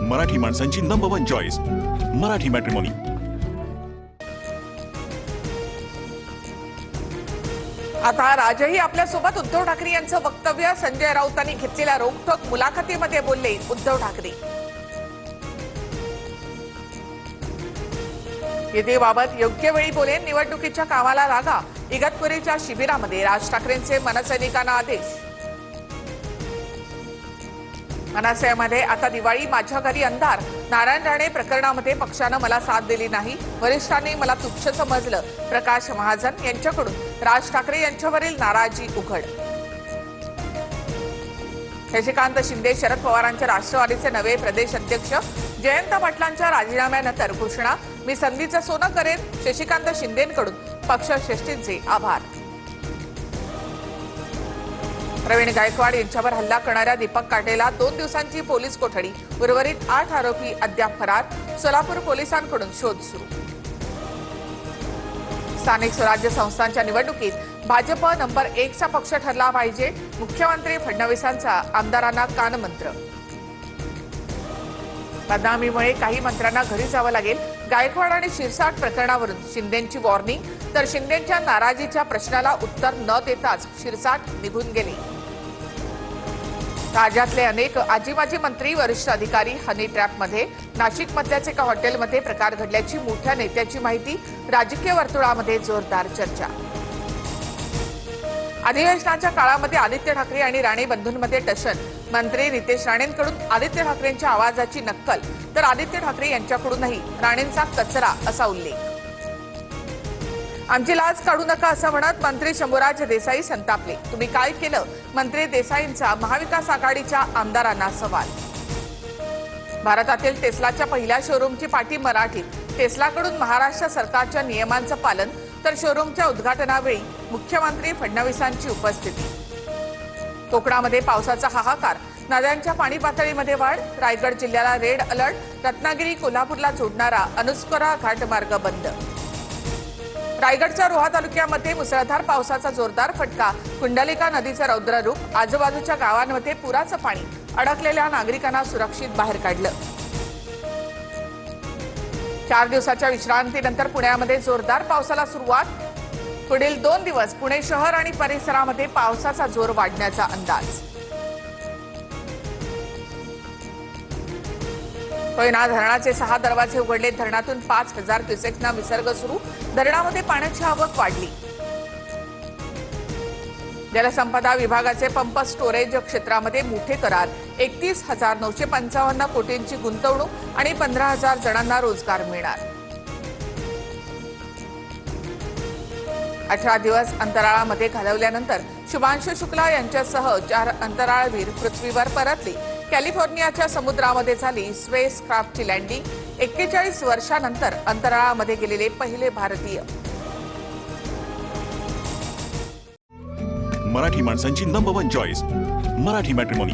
मराठी माणसांची number 1 choice Marathi matrimony. आता राजही आपल्यासोबत उद्धव ठाकरे यांचं वक्तव्य संजय राऊतांनी घेतलेल्या रोखठोक मुलाखतीमध्ये बोलले उद्धव ठाकरे। युतीबाबत योग्य वेळी बोलेन, निवडणुकीच्या कामाला लागा। इगतपुरीच्या शिबिरामध्ये राज ठाकरेंचे मनसैनिकांना आदेश। मनसेमध्ये आता दिवाळी, माझ्या घरी अंधार। नारायण राणे प्रकरणामध्ये पक्षानं मला साथ दिली नाही, वरिष्ठांनी मला तुच्छ समजलं। प्रकाश महाजन यांच्याकडून राज ठाकरे यांच्यावरील नाराजी उघड। शशिकांत शिंदे शरद पवारांच्या राष्ट्रवादीचे नवे प्रदेश अध्यक्ष। जयंत पाटलांच्या राजीनाम्यानंतर घोषणा, मी संधीचं सोनं करेन। शशिकांत शिंदेंकडून पक्षश्रेष्ठींचे आभार। प्रवीण गायकवाड यांच्यावर हल्ला करणाऱ्या दीपक काटेला 2 दिवसांची पोलीस कोठडी। उर्वरित 8 आरोपी अद्याप फरार। सोलापूर पोलिसांकडून शोध सुरू। स्थानिक स्वराज्य संस्थांच्या निवडणुकीत भाजप नंबर 1 चा पक्ष ठरला पाहिजे। मुख्यमंत्री फडणवीसांचा आमदारांना कानमंत्र। बदनामीमुळे काही मंत्र्यांना घरी जावं लागेल। गायकवाड आणि शिरसाट प्रकरणावरून शिंदेंची वॉर्निंग, तर शिंदेंच्या नाराजीच्या प्रश्नाला उत्तर न देताच शिरसाट निघून गेले। राज्यातले अनेक आजी-माजी मंत्री, वरिष्ठ अधिकारी हनी ट्रॅपमध्ये। नाशिकमधल्याच एका हॉटेलमध्ये प्रकार घडल्याची मोठ्या नेत्याची माहिती। राजकीय वर्तुळामध्ये जोरदार चर्चा। अधिवेशनाच्या काळामध्ये आदित्य ठाकरे आणि राणे बंधूंमध्ये टशन। मंत्री नितेश राणेंकडून आदित्य ठाकरेंच्या आवाजाची नक्कल, तर आदित्य ठाकरे यांच्याकडूनही राणेंचा कचरा असा उल्लेख। आमची लाज काढू नका असं म्हणत मंत्री शंभूराज देसाई संतापले। तुम्ही काय केलं? मंत्री देसाईंचा महाविकास आघाडीच्या आमदारांना सवाल। भारतातील टेस्लाच्या पहिल्या शोरूमची पाठी मराठीत। टेस्लाकडून महाराष्ट्र सरकारच्या नियमांचं पालन, तर शोरूमच्या उद्घाटनावेळी मुख्यमंत्री फडणवीसांची उपस्थिती। कोकणामध्ये पावसाचा हाहाकार, नद्यांच्या पाणी पातळीमध्ये वाढ। रायगड जिल्ह्याला रेड अलर्ट, रत्नागिरी कोल्हापूरला जोडणारा अनुस्कुरा घाटमार्ग बंद। रायगडच्या रोहा तालुक्यामध्ये मुसळधार पावसाचा जोरदार फटका। कुंडलिका नदीचं रौद्र रूप, आजूबाजूच्या गावांमध्ये पुराचं पाणी। अडकलेल्या नागरिकांना सुरक्षित बाहेर काढलं। 4 दिवसाच्या विश्रांतीनंतर पुण्यामध्ये जोरदार पावसाला सुरुवात। पुढील 2 दिवस पुणे शहर आणि परिसरामध्ये पावसाचा जोर वाढण्याचा अंदाज। कोयना धरणाचे 6 दरवाजे उघडले। धरणातून 5000 क्युसेक्सना विसर्ग सुरू। धरणामध्ये पाण्याची आवक वाढली। जलसंपदा विभागाचे पंप स्टोरेज क्षेत्रामध्ये मोठे करार। 31,955 कोटींची गुंतवणूक आणि 15,000 जणांना रोजगार मिळणार। 18 दिवस अंतराळामध्ये घालवल्यानंतर शुभांशु शुक्ला यांच्यासह 4 अंतराळवीर पृथ्वीवर परतले। कॅलिफोर्नियाच्या समुद्रामध्ये झाली स्पेस क्राफ्टची लँडिंग। 41 वर्षांनंतर अंतराळामध्ये गेलेले पहिले भारतीय। मराठी माणसांची नंबर 1 चॉईस मराठी मॅट्रिमोनी।